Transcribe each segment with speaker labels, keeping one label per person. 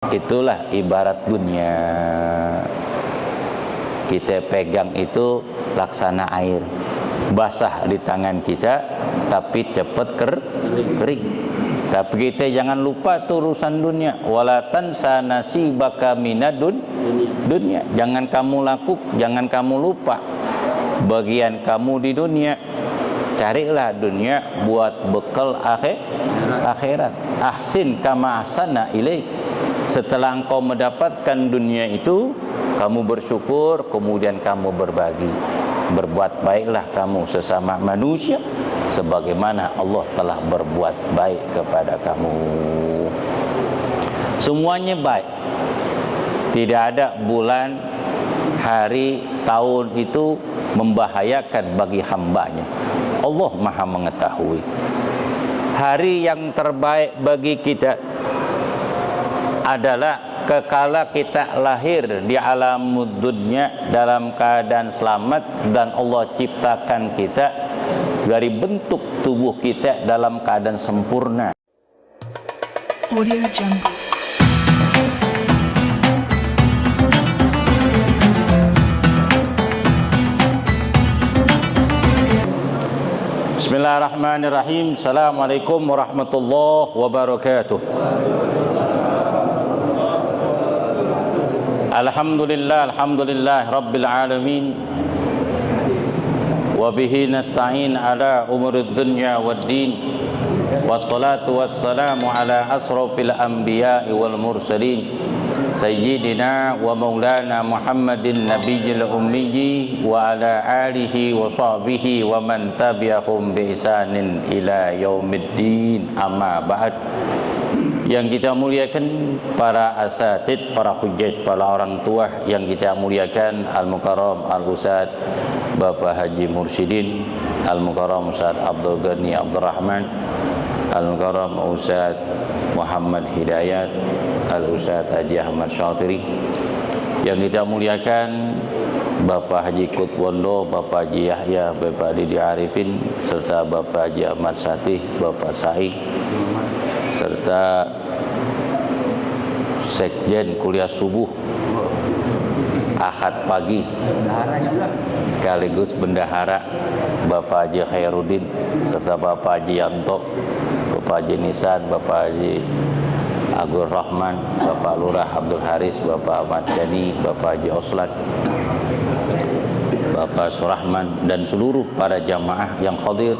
Speaker 1: Itulah ibarat dunia. Kita pegang itu laksana air, basah di tangan kita tapi cepat kering. Tapi kita jangan lupa tuh urusan dunia. Wala tansa nasibaka minadun dunia. Jangan kamu lupa bagian kamu di dunia. Carilah dunia buat bekal akhirat. Ahsin kama ahsana ilaik. Setelah engkau mendapatkan dunia itu, kamu bersyukur, kemudian kamu berbagi. Berbuat baiklah kamu sesama manusia sebagaimana Allah telah berbuat baik kepada kamu. Semuanya baik. Tidak ada bulan, hari, tahun itu membahayakan bagi hambanya. Allah Maha mengetahui. Hari yang terbaik bagi kita adalah kekala kita lahir di alam dunia dalam keadaan selamat dan Allah ciptakan kita dari bentuk tubuh kita dalam keadaan sempurna.
Speaker 2: Audio Jungle.
Speaker 1: Bismillahirrahmanirrahim. Assalamualaikum warahmatullahi wabarakatuh. Alhamdulillah rabbil alamin. Wa bihi nasta'in ala umurid dunya waddin. Wassalatu wassalamu ala asrafil anbiya'i wal mursalin. Sayyidina wa maulana Muhammadin nabiyil ummi wa ala alihi wa sahbihi wa man tabi'ahum bi ihsanin ila yaumiddin. Amma ba'd. Yang kita muliakan para asatid, para hujjaj, para orang tua yang kita muliakan, Al-Mukarram Al-Ustaz Bapak Haji Mursyidin, Al-Mukarram Ustaz Abdul Ghani Abdul Rahman, Al-Mukarram Ustaz Muhammad Hidayat, Al-Ustaz Haji Ahmad Syatiri. Yang kita muliakan Bapak Haji Kutwondo, Bapak Haji Yahya, Bapak Didi Arifin, serta Bapak Haji Ahmad Satih, Bapak Sa'i, serta Sekjen kuliah subuh Ahad pagi sekaligus bendahara Bapak Haji Khairuddin, serta Bapak Haji Yanto, Bapak Haji Nisan, Bapak Haji Agur Rahman, Bapak Lurah Abdul Haris, Bapak Ahmad Jani, Bapak Haji Oslat, Bapak Surahman, dan seluruh para jamaah yang hadir.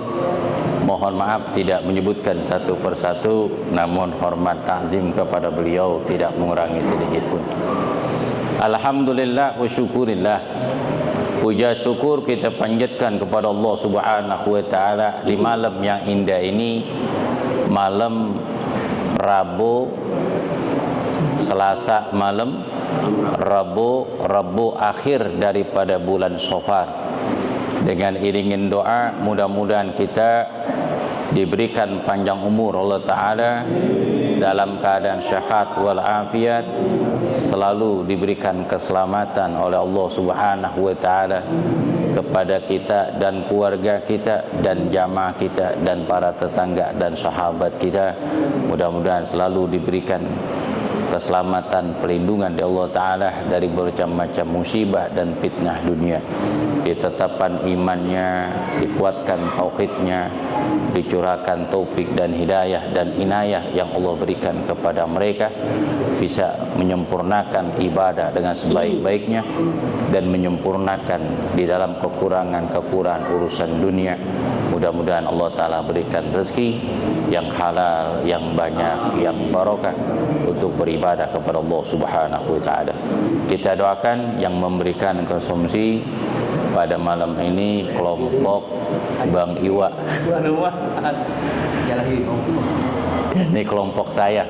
Speaker 1: Mohon maaf tidak menyebutkan satu persatu, namun hormat ta'zim kepada beliau tidak mengurangi sedikit pun. Alhamdulillah wa syukurillah. Puja syukur kita panjatkan kepada Allah Subhanahu wa taala di malam yang indah ini, malam Rabu, Selasa malam Rabu akhir daripada bulan Safar. Dengan iringin doa, mudah-mudahan kita diberikan panjang umur Allah Ta'ala dalam keadaan syahat wal afiat, selalu diberikan keselamatan oleh Allah Subhanahu wa Ta'ala kepada kita dan keluarga kita dan jamaah kita dan para tetangga dan sahabat kita. Mudah-mudahan selalu diberikan keselamatan, perlindungan dari Allah Ta'ala dari bermacam-macam musibah dan fitnah dunia. Ditetapkan imannya, dikuatkan tauhidnya, dicurahkan taufik dan hidayah dan inayah yang Allah berikan kepada mereka, bisa menyempurnakan ibadah dengan sebaik-baiknya dan menyempurnakan di dalam kekurangan urusan dunia. Mudah-mudahan Allah Ta'ala berikan rezeki yang halal, yang banyak, yang barokah untuk beribadah kepada Allah Subhanahu wa Ta'ala. Kita doakan yang memberikan konsumsi pada malam ini kelompok Bang Iwa. Ini kelompok saya.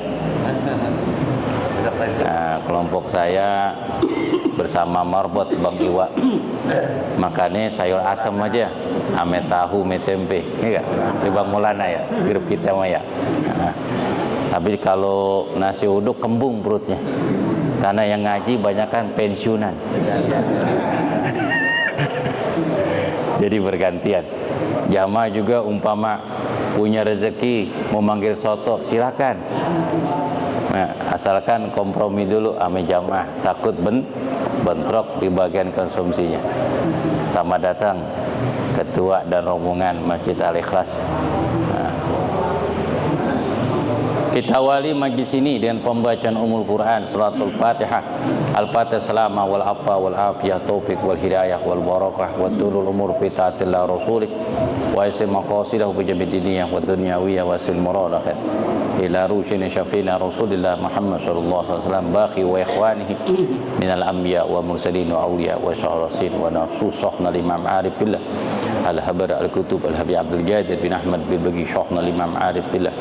Speaker 1: Nah, kelompok saya bersama marbot Bang Iwa. Makannya sayur asam aja, ame tahu, ame tempe, iya di Bang Mulana ya, grup kita mah ya. Nah, tapi kalau nasi uduk kembung perutnya, karena yang ngaji banyak kan pensiunan. Jadi bergantian. Jamaah juga umpama punya rezeki mau manggil soto, silakan. Nah, asalkan kompromi dulu ame jamaah, takut bentrok di bagian konsumsinya. Sama datang ketua dan rombongan Masjid Al-Ikhlas. Nah, kita awali majlis ini dengan pembacaan Ummul Quran, Suratul Fatihah. Al-Fatihah selama wal afa wal afiyah taufiq wal hidayah wal barakah wa tulul umur fi taatillah rasulih wa yasim maqasidah bi jami'id diniyah wa dunyawiyah wa sil muradakat ila rushina syafina rasulillah Muhammad sallallahu alaihi wasallam baqi wa ikhwanihi minal anbiya wa mursalin wa awliya wa syahrasin wa nasusuhna limam arif billah al-habar al-kutub al-habib Abdul Qadir bin Ahmad bin Bagi syahna limam arif billah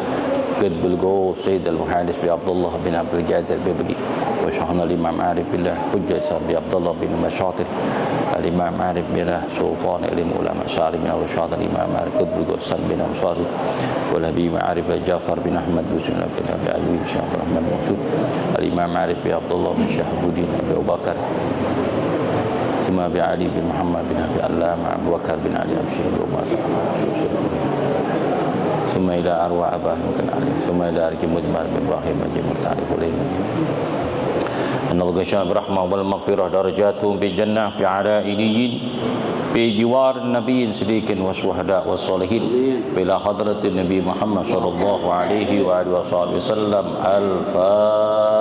Speaker 1: قد بالقو سيد المحادث بعبد الله بن عبد القادر ببقي وشيخنا الإمام عارف بالله حجة بعبد الله بن مشاطر الإمام عارف بالله سلطان علم علماء شارع من الرشاد الإمام عارف قد بالقو سن بن أنصاري والحبيب عارف جعفر بن أحمد بن سنة بن أبي علوي شيخ الرحمن منصور الإمام عارف بعبد الله بن شهاب الدين أبي بكر ثم أبي علي بن محمد بن أبي علامة أبو بكر بن علي أبي شهاب ثم إلى أرواح أباه ممكن عليه ثم إلى أرك مجمع إبراهيم مجيب تعرف عليه أن الغشاء برحمة والمغفرة درجاتهم بالجنة في علائيين في جوار النبي صديق والشهداء والصالحين إلى حضرة النبي محمد صلى الله عليه وآله وصحبه وسلم الفاتحة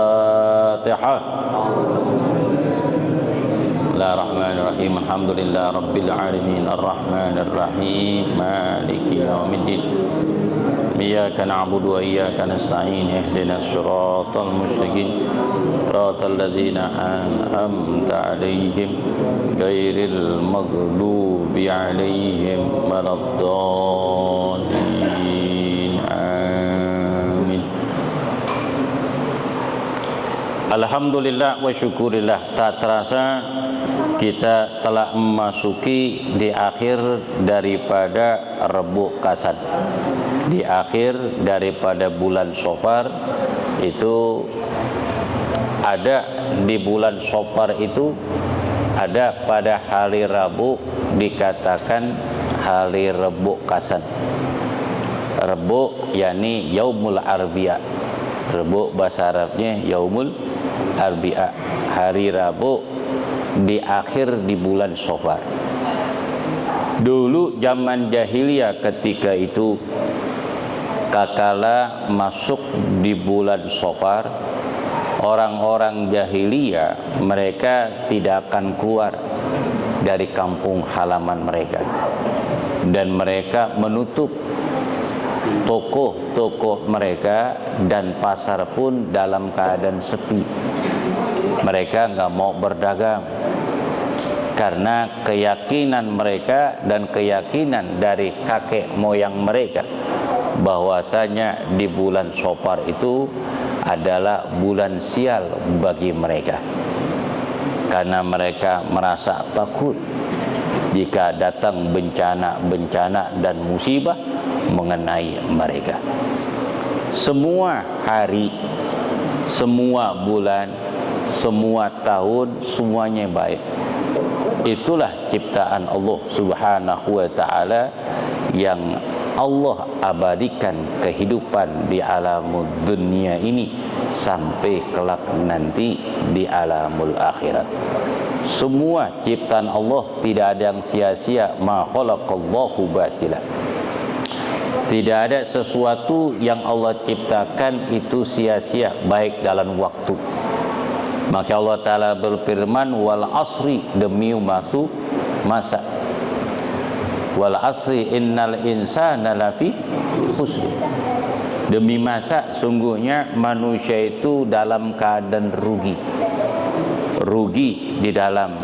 Speaker 1: الرحمن الرحيم الحمد لله رب العالمين الرحمن الرحيم مالك يوم الدين إياك نعبد وإياك نستعين اهدنا الصراط المستقيم صراط الذين أنعمت عليهم غير المغضوب عليهم ولا الضالين آمين. Alhamdulillah wa syukurillah, tak terasa kita telah memasuki di akhir daripada Rebuk Kasad, di akhir daripada bulan Safar. Itu ada di bulan Safar itu ada pada hari Rabu dikatakan hari Rebuk Kasad. Rebuk yakni Yaumul Arbi'a. Rebuk bahasa Arabnya Yaumul Arbi'a, hari Rabu di akhir di bulan Safar. Dulu zaman jahiliyah ketika itu kakala masuk di bulan Safar, orang-orang jahiliyah mereka tidak akan keluar dari kampung halaman mereka, dan mereka menutup toko-toko mereka, dan pasar pun dalam keadaan sepi. Mereka nggak mau berdagang karena keyakinan mereka dan keyakinan dari kakek moyang mereka bahwasanya di bulan Safar itu adalah bulan sial bagi mereka, karena mereka merasa takut jika datang bencana dan musibah mengenai mereka. Semua hari, semua bulan, semua tahun, semuanya baik. Itulah ciptaan Allah Subhanahu wa ta'ala yang Allah abadikan kehidupan di alamul dunia ini sampai kelak nanti di alamul akhirat. Semua ciptaan Allah tidak ada yang sia-sia. Ma khalaqallahu batila. Tidak ada sesuatu yang Allah ciptakan itu sia-sia, baik dalam waktu. Maka Allah Ta'ala berfirman, wal asri, demi masa. Wal asri innal insana lafi khusr. Demi masa, sungguhnya manusia itu dalam keadaan rugi. Rugi di dalam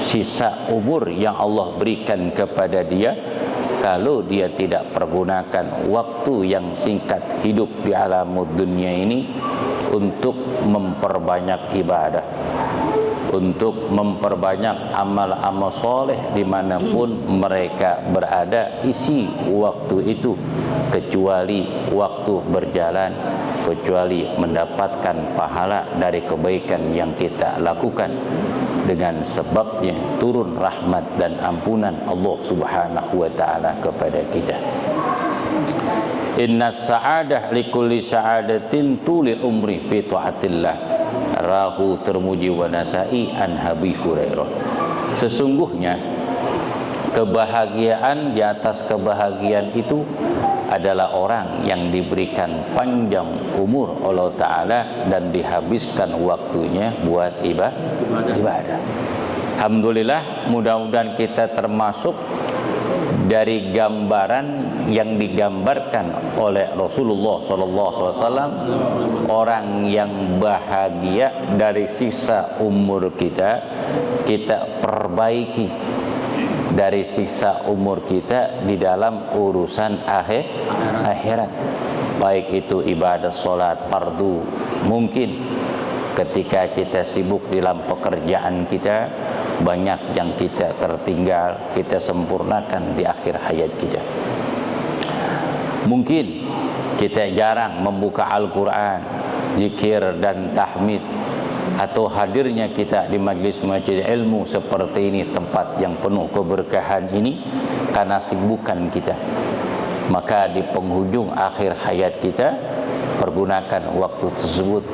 Speaker 1: sisa umur yang Allah berikan kepada dia, kalau dia tidak pergunakan waktu yang singkat hidup di alam dunia ini untuk memperbanyak ibadah, untuk memperbanyak amal-amal soleh dimanapun mereka berada. Isi waktu itu kecuali waktu berjalan, kecuali mendapatkan pahala dari kebaikan yang kita lakukan, dengan sebabnya turun rahmat dan ampunan Allah Subhanahu wa ta'ala kepada kita. Inna sa'adah likulli sa'adatin tuli umri fi ta'atillah. Rahu Tirmidzi wa Nasa'i an Abi Hurairah. Sesungguhnya kebahagiaan di atas kebahagiaan itu adalah orang yang diberikan panjang umur Allah Ta'ala dan dihabiskan waktunya buat ibadah. Alhamdulillah, mudah-mudahan kita termasuk dari gambaran yang digambarkan oleh Rasulullah SAW, orang yang bahagia dari sisa umur kita perbaiki dari sisa umur kita di dalam urusan akhirat, baik itu ibadah sholat fardu. Mungkin ketika kita sibuk dalam pekerjaan kita, banyak yang kita tertinggal, kita sempurnakan di akhir hayat kita. Mungkin kita jarang membuka Al-Quran, zikir dan tahmid, atau hadirnya kita di majlis-majlis ilmu seperti ini, tempat yang penuh keberkahan ini, karena sibukan kita. Maka di penghujung akhir hayat kita, pergunakan waktu tersebut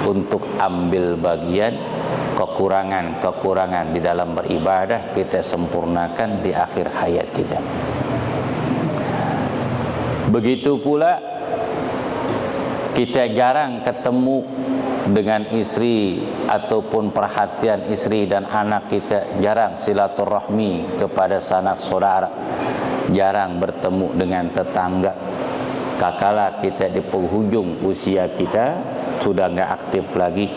Speaker 1: untuk ambil bagian kekurangan-kekurangan di dalam beribadah, kita sempurnakan di akhir hayat kita. Begitu pula kita jarang ketemu dengan istri ataupun perhatian istri dan anak kita, jarang silaturahmi kepada sanak saudara, jarang bertemu dengan tetangga. Kakala kita di penghujung usia kita, sudah nggak aktif lagi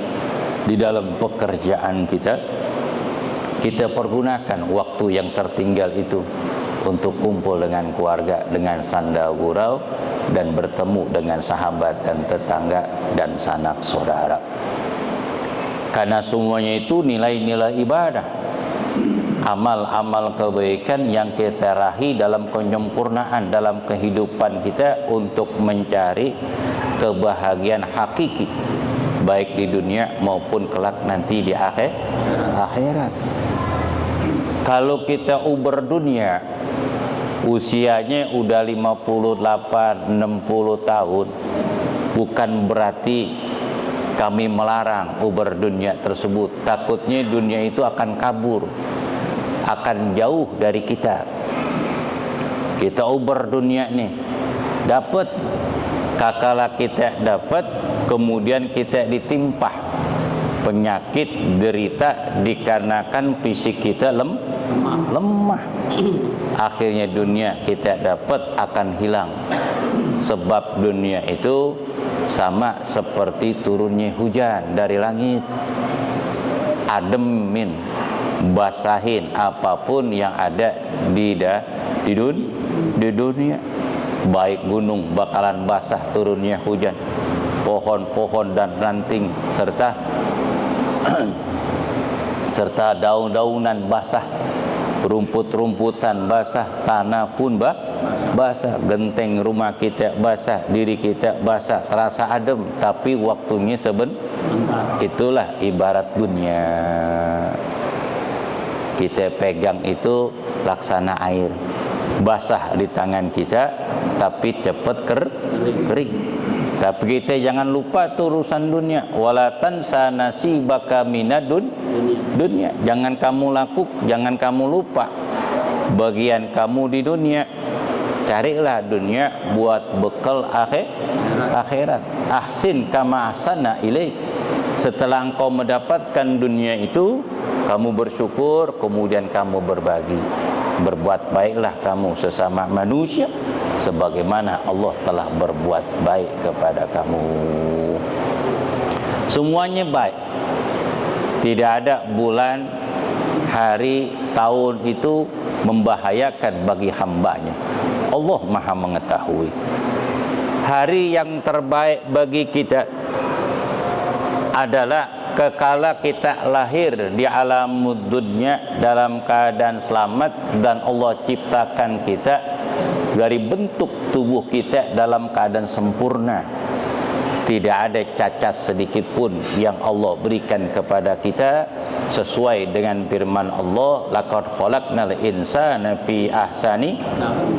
Speaker 1: di dalam pekerjaan kita pergunakan waktu yang tertinggal itu untuk kumpul dengan keluarga, dengan sanda gurau, dan bertemu dengan sahabat dan tetangga dan sanak saudara. Karena semuanya itu nilai-nilai ibadah, amal-amal kebaikan yang kita raih dalam penyempurnaan dalam kehidupan kita untuk mencari kebahagiaan hakiki, baik di dunia maupun kelak nanti di akhirat. Kalau kita uber dunia, usianya udah 58, 60 tahun, bukan berarti kami melarang uber dunia tersebut. Takutnya dunia itu akan kabur, akan jauh dari kita. Kita uber dunia nih, dapat, kakala kita dapat, kemudian kita ditimpa penyakit, derita dikarenakan fisik kita lemah. Akhirnya dunia kita dapat akan hilang. Sebab dunia itu sama seperti turunnya hujan dari langit, ademin, basahin apapun yang ada di dunia. Baik gunung bakalan basah turunnya hujan, pohon-pohon dan ranting serta daun-daunan basah, rumput-rumputan basah, tanah pun basah, genteng rumah kita basah, diri kita basah, terasa adem, tapi waktunya sebentar. Itulah ibarat dunia. Kita pegang itu laksana air, basah di tangan kita, tapi cepat kering. Tapi kita jangan lupa tuh urusan dunia. Wala tansa nasibaka minad dunya. Jangan kamu lupa bagian kamu di dunia. Carilah dunia buat bekal akhirat. Ahsin kama ahsana ilaik. Setelah engkau mendapatkan dunia itu, kamu bersyukur, kemudian kamu berbagi. Berbuat baiklah kamu sesama manusia sebagaimana Allah telah berbuat baik kepada kamu. Semuanya baik. Tidak ada bulan, hari, tahun itu membahayakan bagi hambanya. Allah Maha mengetahui. Hari yang terbaik bagi kita adalah kekala kita lahir di alam dunya dalam keadaan selamat, dan Allah ciptakan kita dari bentuk tubuh kita dalam keadaan sempurna. Tidak ada cacat sedikit pun yang Allah berikan kepada kita, sesuai dengan firman Allah, laqad khalaqnal insana fi ahsani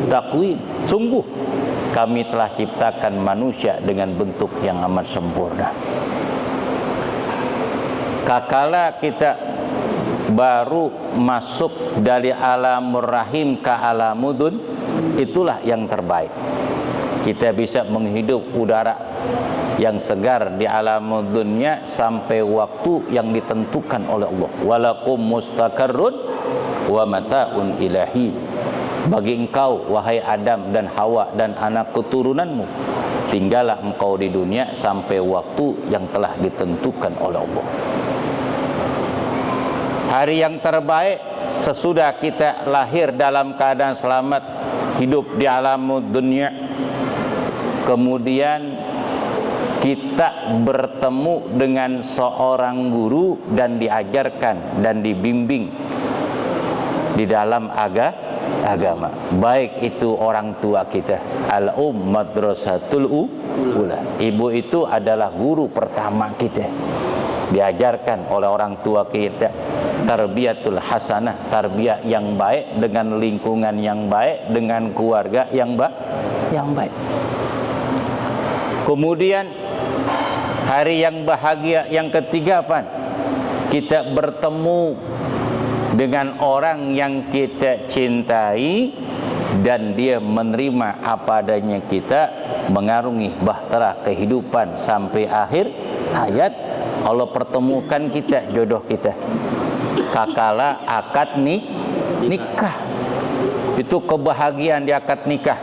Speaker 1: taqwim. Sungguh kami telah ciptakan manusia dengan bentuk yang amat sempurna. Kakala kita baru masuk dari alamur rahim ke alamudun, itulah yang terbaik. Kita bisa menghidup udara yang segar di alamudunnya sampai waktu yang ditentukan oleh Allah. Walakum mustaqarrun wa mata'un ilahi. Bagi engkau wahai Adam dan Hawa dan anak keturunanmu, tinggallah engkau di dunia sampai waktu yang telah ditentukan oleh Allah. Hari yang terbaik sesudah kita lahir dalam keadaan selamat, hidup di alam dunia, kemudian kita bertemu dengan seorang guru dan diajarkan dan dibimbing di dalam agama, baik itu orang tua kita, madrasatul ula. Ibu itu adalah guru pertama kita, diajarkan oleh orang tua kita tarbiyatul hasanah, tarbiyah yang baik, dengan lingkungan yang baik, dengan keluarga yang baik. Kemudian hari yang bahagia yang ketiga apa? Kita bertemu dengan orang yang kita cintai dan dia menerima apa adanya kita, mengarungi bahtera kehidupan sampai akhir hayat. Allah pertemukan kita, jodoh kita. Kakala akad nikah. Itu kebahagiaan di akad nikah.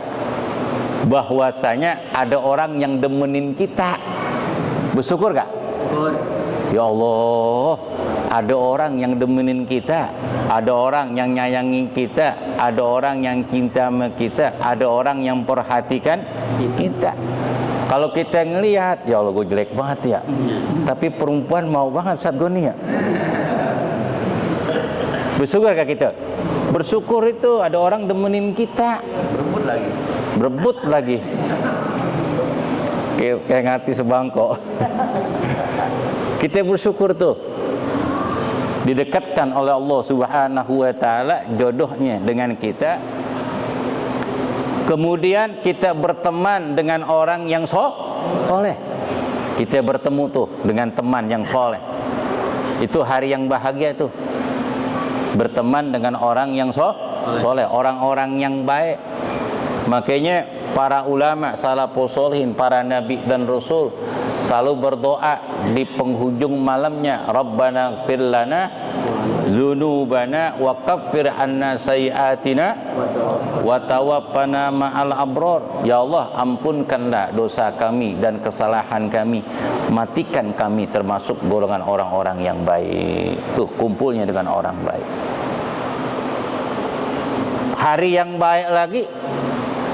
Speaker 1: Bahwasanya ada orang yang demenin kita. Bersyukur gak? Syukur. Ya Allah, ada orang yang demenin kita, ada orang yang nyayangi kita, ada orang yang cinta sama kita, ada orang yang perhatikan kita. Kalau kita ngelihat, ya Allah gue jelek banget ya, tapi perempuan mau banget saat gue nih ya. Bersyukur gak kita? Bersyukur itu ada orang demenin kita. Berebut lagi. Kayak ngerti sebangkok. Kita bersyukur tuh, didekatkan oleh Allah Subhanahu wa taala jodohnya dengan kita. Kemudian kita berteman dengan orang yang soleh. Kita bertemu tuh dengan teman yang soleh. Itu hari yang bahagia tuh. Berteman dengan orang yang soleh, orang-orang yang baik. Makanya para ulama salafus sholihin, para nabi dan rasul selalu berdoa di penghujung malamnya, Rabbana ighfir lana dzunubana wa kaffir anna sayyi'atina wa tawaffana ma'al abror. Ya Allah, ampunkanlah dosa kami dan kesalahan kami, matikan kami termasuk golongan orang-orang yang baik. Tuh kumpulnya dengan orang baik. Hari yang baik lagi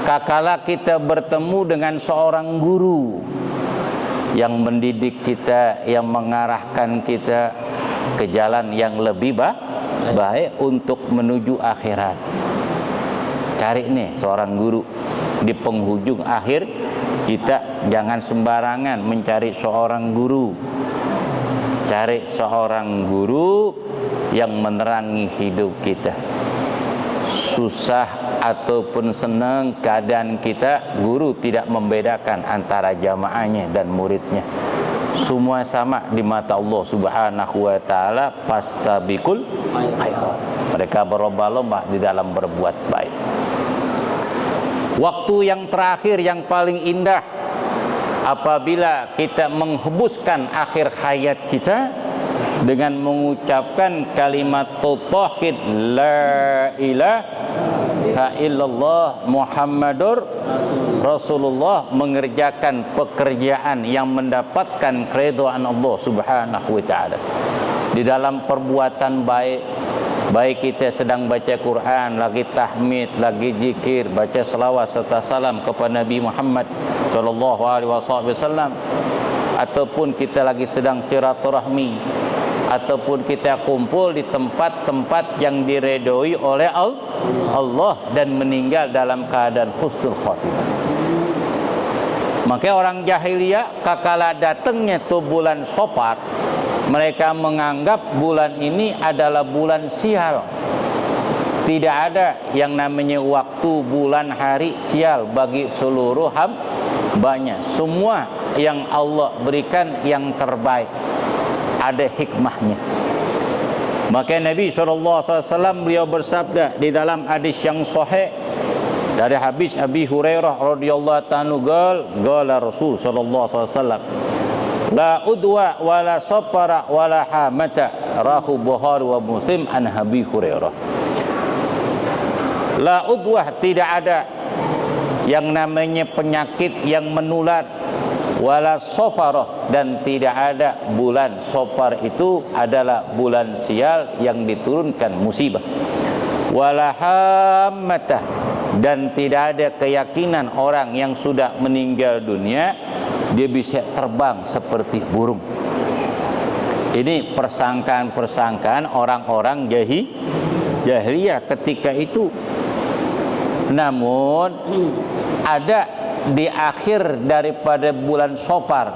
Speaker 1: kakala kita bertemu dengan seorang guru yang mendidik kita, yang mengarahkan kita ke jalan yang lebih baik untuk menuju akhirat. Cari nih seorang guru di penghujung akhir kita, jangan sembarangan mencari seorang guru. Cari seorang guru yang menerangi hidup kita. Susah ataupun senang keadaan kita, guru tidak membedakan antara jamaahnya dan muridnya. Semua sama di mata Allah Subhanahu wa taala, fastabiqul khairat. Mereka berlomba-lomba di dalam berbuat baik. Waktu yang terakhir yang paling indah apabila kita menghembuskan akhir hayat kita dengan mengucapkan kalimat tauhid la ilaha illallah Muhammadur Rasulullah, mengerjakan pekerjaan yang mendapatkan keridhaan Allah Subhanahu wa taala di dalam perbuatan baik. Baik kita sedang baca Quran, lagi tahmid, lagi zikir, baca selawat serta salam kepada Nabi Muhammad sallallahu alaihi wasallam, ataupun kita lagi sedang silaturahmi, ataupun kita kumpul di tempat-tempat yang diredoi oleh Allah dan meninggal dalam keadaan husnul khotimah. Maka orang jahiliyah kakala datangnya tuh bulan Safar, mereka menganggap bulan ini adalah bulan sial. Tidak ada yang namanya waktu, bulan, hari sial bagi seluruh hambanya. Semua yang Allah berikan yang terbaik, ada hikmahnya. Maka Nabi SAW beliau bersabda di dalam hadis yang sahih dari hadis Abi Hurairah radhiyallahu ta'ala qala Rasul sallallahu alaihi wasallam la udwa wala safara wala hamata, rahu Bukhari wa Muslim an Abi Hurairah. La udwah, tidak ada yang namanya penyakit yang menular, wala sofaroh, dan tidak ada bulan. Sofar itu adalah bulan sial yang diturunkan musibah. Wala hammatah, dan tidak ada keyakinan orang yang sudah meninggal dunia dia bisa terbang seperti burung. Ini persangkaan-persangkaan orang-orang jahiliyah ketika itu. Namun ada di akhir daripada bulan Sofar,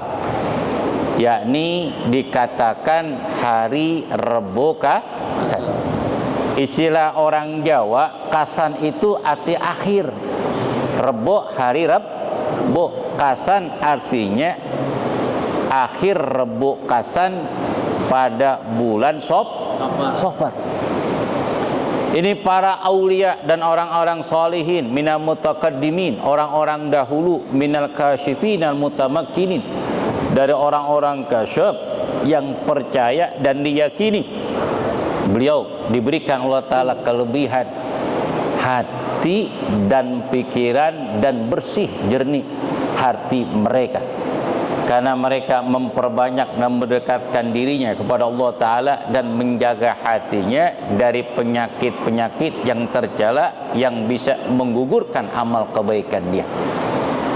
Speaker 1: yakni dikatakan hari Rebo Kasan. Istilah orang Jawa, Kasan itu arti akhir. Rebo, hari Rebo. Kasan artinya akhir Rebo Kasan pada bulan Sofar. Ini para aulia dan orang-orang salihin minal mutaqaddimin, orang-orang dahulu, minal kasyifin al mutamakkinin, dari orang-orang kasyaf yang percaya dan diyakini. Beliau diberikan Allah Ta'ala kelebihan hati dan pikiran dan bersih jernih hati mereka, karena mereka memperbanyak dan mendekatkan dirinya kepada Allah Ta'ala dan menjaga hatinya dari penyakit-penyakit yang tercela yang bisa menggugurkan amal kebaikan dia.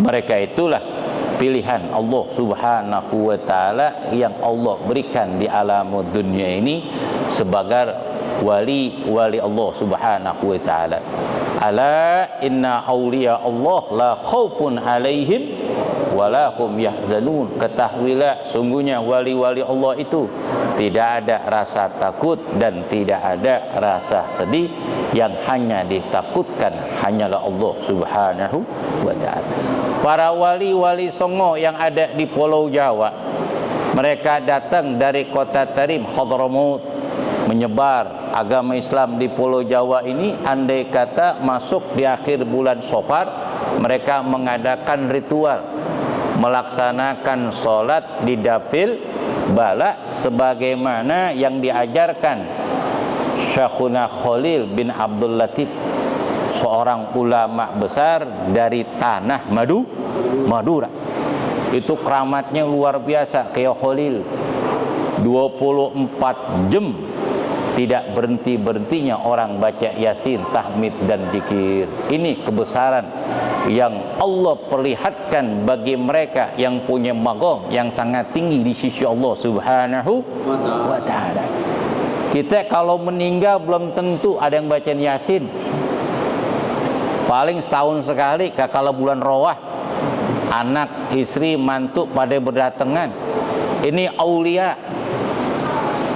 Speaker 1: Mereka itulah pilihan Allah Subhanahu wa Ta'ala yang Allah berikan di alam dunia ini sebagai wali-wali Allah Subhanahu wa Ta'ala. Ala inna awliya Allah la khaufun alaihim wala hum yahzanun. Ketahuilah, sungguhnya wali-wali Allah itu tidak ada rasa takut dan tidak ada rasa sedih. Yang hanya ditakutkan hanyalah Allah Subhanahu wa Ta'ala. Para wali-wali songo yang ada di Pulau Jawa, mereka datang dari kota Tarim, Hadramaut, menyebar agama Islam di Pulau Jawa ini. Andai kata masuk di akhir bulan Sofar, mereka mengadakan ritual, melaksanakan sholat di dapil bala sebagaimana yang diajarkan Syekhuna Khalil bin Abdul Latif, seorang ulama besar dari tanah Madura. Itu keramatnya luar biasa. Kayak Khalil 24 jam tidak berhenti-berhentinya orang baca Yasin, tahmid dan zikir. Ini kebesaran yang Allah perlihatkan bagi mereka yang punya maqam yang sangat tinggi di sisi Allah Subhanahu wa Ta'ala. Kita kalau meninggal belum tentu ada yang baca Yasin. Paling setahun sekali, kalau bulan Rawah, anak, istri, mantu pada berdatangan. Ini aulia.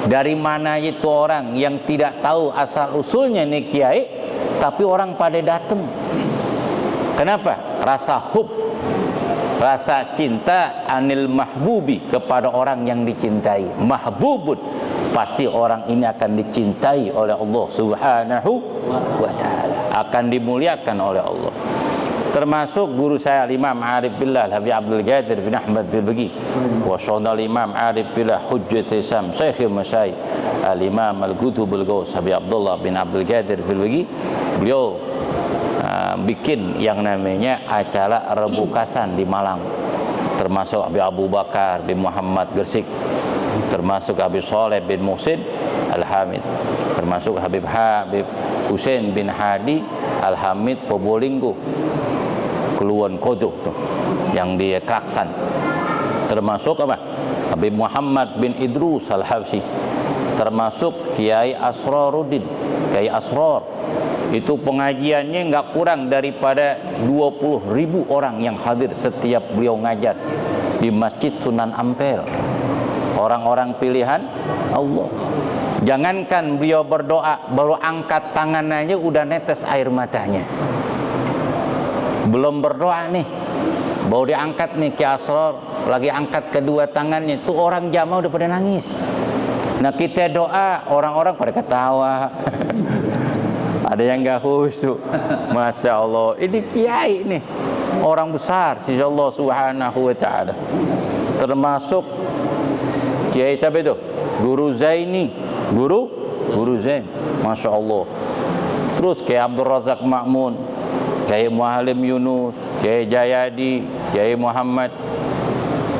Speaker 1: Dari mana itu orang yang tidak tahu asal usulnya nih kiai, tapi orang pada datang. Kenapa? Rasa hub, rasa cinta anil mahbubi, kepada orang yang dicintai. Mahbubun, pasti orang ini akan dicintai oleh Allah Subhanahu wa Ta'ala, akan dimuliakan oleh Allah. Termasuk guru saya Imam Arif Billah Habib Abdul Qadir bin Ahmad Bilbagi, wa syadal Imam Arif Billah Hujjat Islam Syekhul Masyayikh Al-Imam Al-Qutub Al-Ghaus Habib Abdullah bin Abdul Qadir Bilbagi. Beliau bikin yang namanya acara rebukasan di Malang. Termasuk Habib Abu Bakar bin Muhammad Gersik, termasuk Habib Saleh bin Muhsin Al-Hamid, termasuk Habib Hussein bin Hadi Al-Hamid Pobolinggo, Keluan Kodok tuh, yang di Kraksan. Termasuk apa? Habib Muhammad bin Idrus Al-Habsyi, termasuk Kiai Asraruddin, Kiai Asrar. Itu pengajiannya nggak kurang daripada 20.000 orang yang hadir setiap beliau ngajar di Masjid Sunan Ampel. Orang-orang pilihan Allah. Jangankan beliau berdoa, baru angkat tangannya udah netes air matanya. Belum berdoa nih, baru diangkat nih Ki Asror, lagi angkat kedua tangannya, tuh orang jamaah udah pada nangis. Nah kita doa, orang-orang pada ketawa. Ada yang gak khusyuk. Masya Allah, ini kiai nih, orang besar sisi Allah subhanahu wa ta'ala. Termasuk kiai siapa itu? Guru Zaini, Guru Zain, Masya Allah. Terus Kiai Abdul Razak Ma'mun, Kiai Muhalim Yunus, Kiai Jayadi, Kiai Muhammad,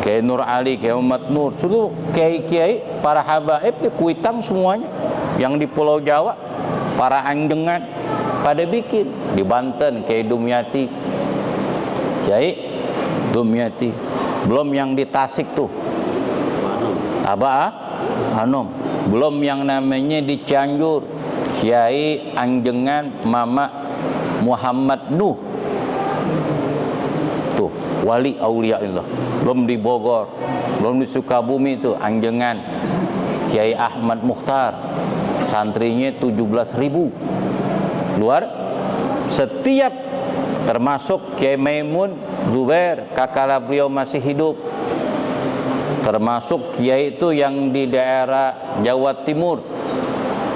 Speaker 1: Kiai Nur Ali, Kiai Muhammad Nur, seluruh kiai-kiai, para habaib di Kuitang semuanya, yang di Pulau Jawa, para angdengan pada bikin. Di Banten Kiai Dumyati, belum yang di Tasik tuh Abah Hanom, belum yang namanya di Cianjur Kiai Angjengan Mama Muhammad Nuh, tuh wali auliaillah. Belum di Bogor, belum di Sukabumi tuh Angjengan Kiai Ahmad Mukhtar, santrinya 17.000 luar. Setiap termasuk Kiai Maimun Zubair, kakala beliau masih hidup. Termasuk kiai itu yang di daerah Jawa Timur,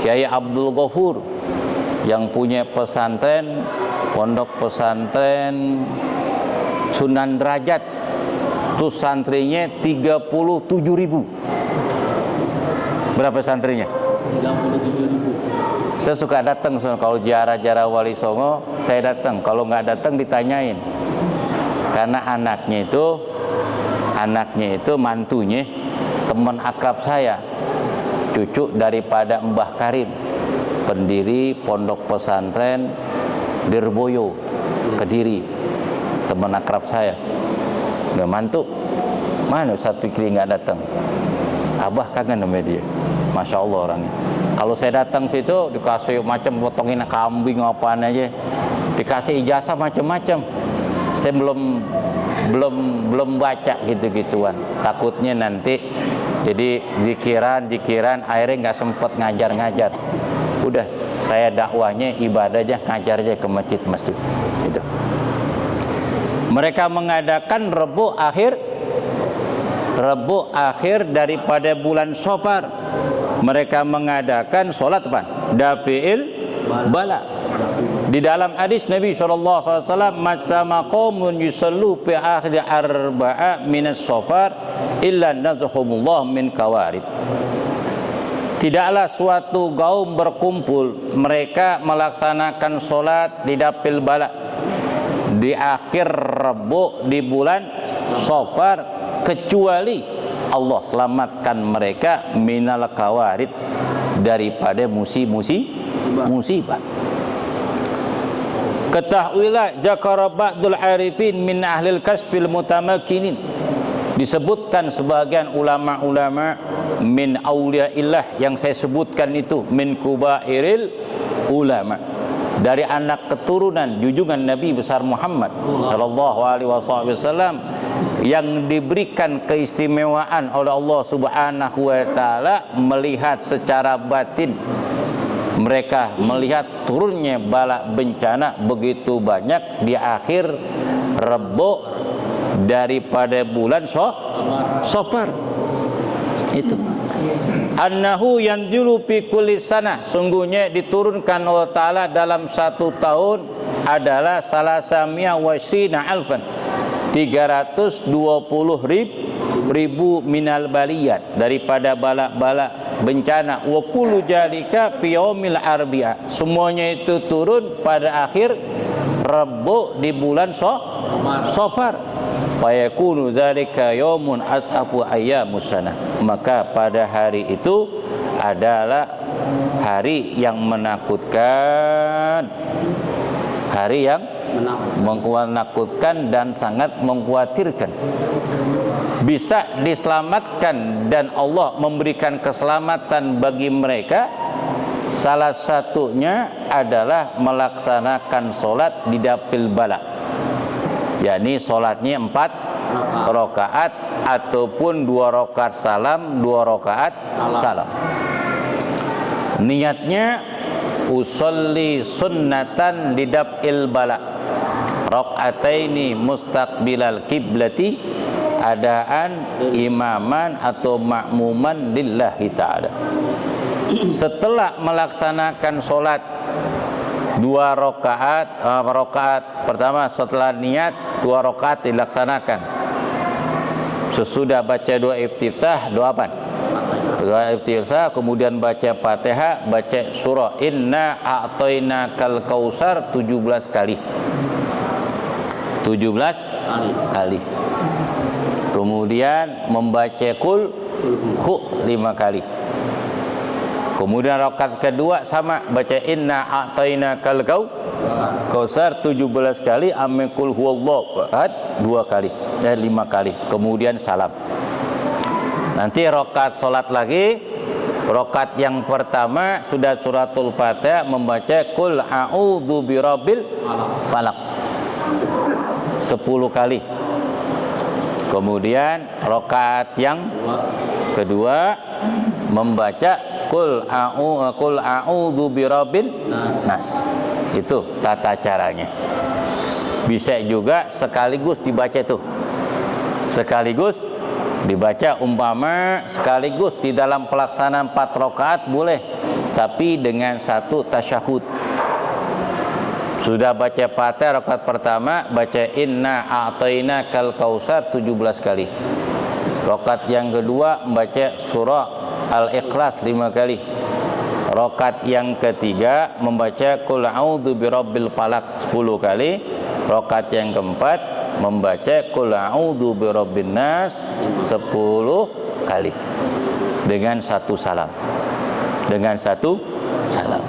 Speaker 1: Kiai Abdul Ghafur, yang punya pesantren, pondok pesantren Sunan Derajat, itu santrinya 37.000. Berapa santrinya? 37.000. Saya suka datang kalau ziarah Wali Songo, saya datang. Kalau nggak datang ditanyain, karena anaknya itu mantunya teman akrab saya, cucu daripada Mbah Karim, pendiri pondok pesantren Dirboyo, Kediri, teman akrab saya. Udah mantu, mana Ustaz Fikri nggak datang? Abah kangen sama dia, Masya Allah orangnya. Kalau saya datang situ dikasih macam potongin kambing apaan aja, dikasih ijazah macam-macam. Saya belum baca gitu-gituan, takutnya nanti jadi zikiran akhirnya nggak sempet ngajar. Udah saya dakwahnya ibadah aja, ngajar aja ke masjid gitu. Mereka mengadakan Rebu akhir daripada bulan Safar. Mereka mengadakan sholat apa? Dafi'il bala. Di dalam hadis Nabi SAW, "Matama qaumun yusallu fi akhir arba'a minas Safar illa nazahumullah min kawarid." Tidaklah suatu kaum berkumpul, mereka melaksanakan sholat di Dapil Bala di akhir Rebu di bulan Safar, kecuali Allah selamatkan mereka minal kawarid, daripada musibah. Ketahuilah zakara ba'dul arifin min ahlil kasbil mutamakkinin, disebutkan sebagian ulama-ulama min auliaillah, yang saya sebutkan itu min kubairil ulama, dari anak keturunan junjungan Nabi besar Muhammad sallallahu alaihi wasallam, yang diberikan keistimewaan oleh Allah Subhanahu wa taala melihat secara batin. Mereka melihat turunnya bala bencana begitu banyak di akhir Rebu daripada bulan Safar. Itu annahu yanzilu fi kulli sanah, sungguhnya diturunkan Allah taala dalam satu tahun adalah salasamia wasrina alfan, 320.000 minal baliyat, daripada bala-bala bencana. Wa kullu jalika fi yaumil arbi'a, semuanya itu turun pada akhir Rebu di bulan Safar. Fayakunu dzalika yaumun ashabu ayyamus sanah, maka pada hari itu adalah hari yang menakutkan, hari yang menakutkan dan sangat mengkhawatirkan. Bisa diselamatkan dan Allah memberikan keselamatan bagi mereka, salah satunya adalah melaksanakan sholat di Dapil Bala, yakni sholatnya 4 rakaat ataupun 2 rakaat salam, 2 rakaat salam. Niatnya usolli sunnatan lidaf'il bala rakaataini mustaqbilal kiblati, adaan imaman atau makmuman lillahi ta'ala. Setelah melaksanakan solat 2 rakaat, rakaat pertama setelah niat 2 rakaat dilaksanakan. Sesudah baca doa iftitah, doa apa? Doa iftitah, kemudian baca Fatihah, baca surah Inna a'tainakal kausar 17 kali. 17 kali. Kemudian membaca kul hu 5 kali. Kemudian rakaat kedua sama, baca Inna a'tainakal kausar 17 kali, amin kul huwallahu ahad 2 kali, 5 kali. Kemudian salam. Nanti rakaat salat lagi, rakaat yang pertama sudah suratul Fatihah, membaca kul a'udzu birabbil falaq 10 kali. Kemudian rakaat yang kedua membaca kul a'udzu birabbin nas. Itu tata caranya. Bisa juga sekaligus dibaca tuh. Sekaligus dibaca, umpama sekaligus di dalam pelaksanaan 4 rakaat boleh, tapi dengan 1 tasyahud. Sudah baca Fatihah rakaat pertama, baca Inna a'tainakal kausar 17 kali. Rakaat yang kedua membaca surah Al-Ikhlas 5 kali. Rakaat yang ketiga membaca Qul a'udzu birabbil falaq 10 kali. Rakaat yang keempat membaca Qul a'udzu birabbin nas 10 kali. Dengan 1 salam. Dengan 1 salam.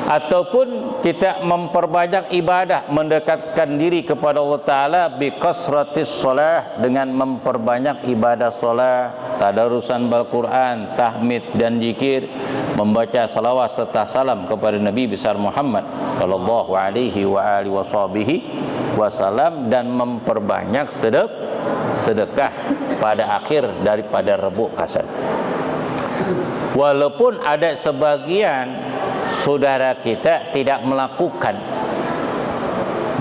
Speaker 1: Ataupun kita memperbanyak ibadah, mendekatkan diri kepada Allah Ta'ala bi kasratis shalah, dengan memperbanyak ibadah shalah, tadarusan Al-Quran, tahmid dan zikir, membaca salawat serta salam kepada Nabi besar Muhammad sallallahu alaihi wa alihi wasallam, dan memperbanyak sedekah pada akhir daripada rebuk kasar. Walaupun ada sebagian saudara kita tidak melakukan,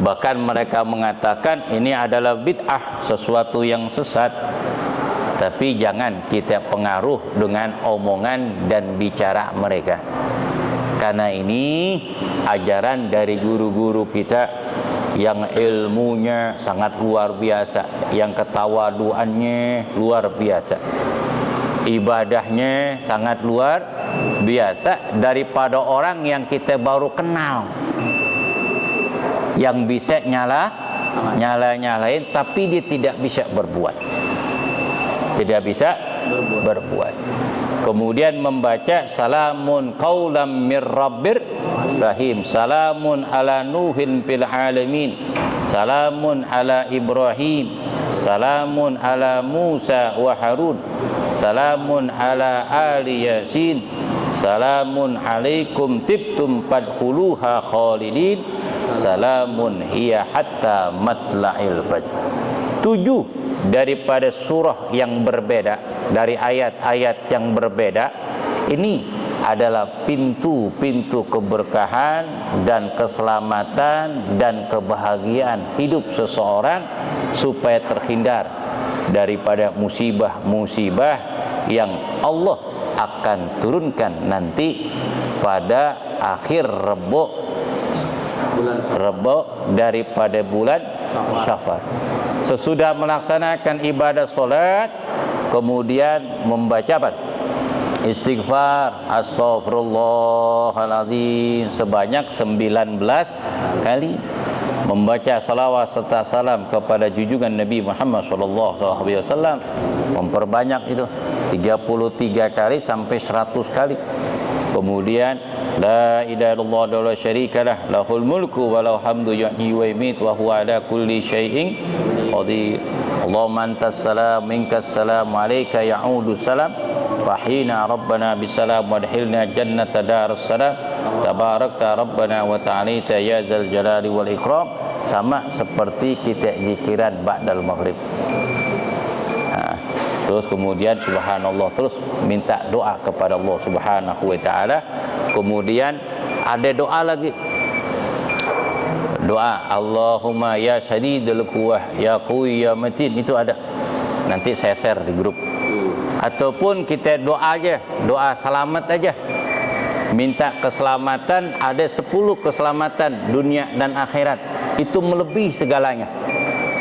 Speaker 1: bahkan mereka mengatakan ini adalah bid'ah, sesuatu yang sesat, tapi jangan kita pengaruh dengan omongan dan bicara mereka, karena ini ajaran dari guru-guru kita yang ilmunya sangat luar biasa, yang ketawaduannya luar biasa, ibadahnya sangat luar biasa, daripada orang yang kita baru kenal, yang bisa nyalain tapi dia tidak bisa berbuat, tidak bisa berbuat. Kemudian membaca salamun qaulam mir rabbir rahim, salamun ala nuhin fil alamin, salamun ala Ibrahim, salamun ala Musa wa Harun, salamun ala ali Yasin, salamun alaikum tibtum fadkhuluha khalidin, salamun hiya hatta matla'il fajr. 7 daripada surah yang berbeda, dari ayat-ayat yang berbeda. Ini adalah pintu-pintu keberkahan dan keselamatan dan kebahagiaan hidup seseorang, supaya terhindar daripada musibah-musibah yang Allah akan turunkan nanti pada akhir rebuk daripada bulan Syawal. Sesudah melaksanakan ibadah solat, kemudian membaca apa? Istighfar, astaghfirullahaladzim sebanyak 19 kali. Membaca salawat serta salam kepada junjungan Nabi Muhammad SAW, memperbanyak itu 33 kali sampai 100 kali. Kemudian la ilaha illallah wa la syarikalah lahul mulku wa lahul hamdu yuhyi wa yumiit wa huwa ala kulli syai'in qadir. Allahumma antas salam minkas salam wa alayka ya'udu salam wa hina rabbana bisalam wa adkhilna jannata darus salam tabarakta rabbana wa ta'alita ya zal jalali wal ikram. Sama seperti kita zikiran ba'dal maghrib. Terus kemudian subhanallah, terus minta doa kepada Allah Subhanahu wa taala. Kemudian ada doa lagi. Doa Allahumma ya syadidul quwwah ya qawi ya matin, itu ada. Nanti saya share di grup. Ataupun kita doa aja, doa selamat aja. Minta keselamatan, ada 10 keselamatan dunia dan akhirat. Itu melebihi segalanya.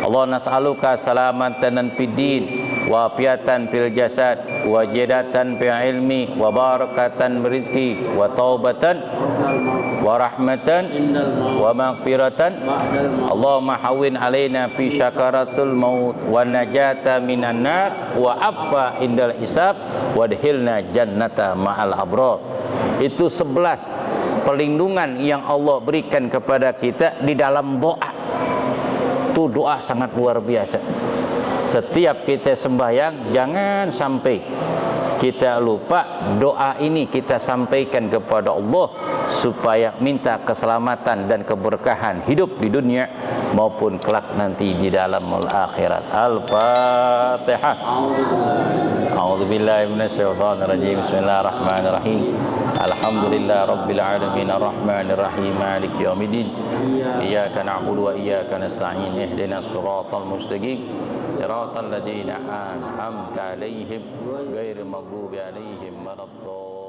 Speaker 1: Allah nas'aluka salamatan fid din wa afiatan fil jasad wa jidatan fil ilmi wa barakatan rizqi wa taubatan wa rahmatan wa maghfiratan. Allahumma hawwin alaina fi syakaratul maut wa najata minan nar wa affa indal hisab wa adkhilna jannata ma'al abrar. Itu 11 perlindungan yang Allah berikan kepada kita di dalam doa. Itu doa sangat luar biasa. Setiap kita sembahyang, jangan sampai kita lupa doa ini kita sampaikan kepada Allah supaya minta keselamatan dan keberkahan hidup di dunia maupun kelak nanti di dalam akhirat. Al-Fatihah. A'udzubillahi minasyaitonir rajim. Bismillahirrahmanirrahim. Alhamdulillah rabbil alamin arrahmanir rahim maliki yaumiddin. Iyyaka na'budu wa iyyaka nasta'in. Ihdinas siratal mustaqim. Siratal ladzina an'amta 'alaihim ghairil maghdubi 'alaihim waladdallin.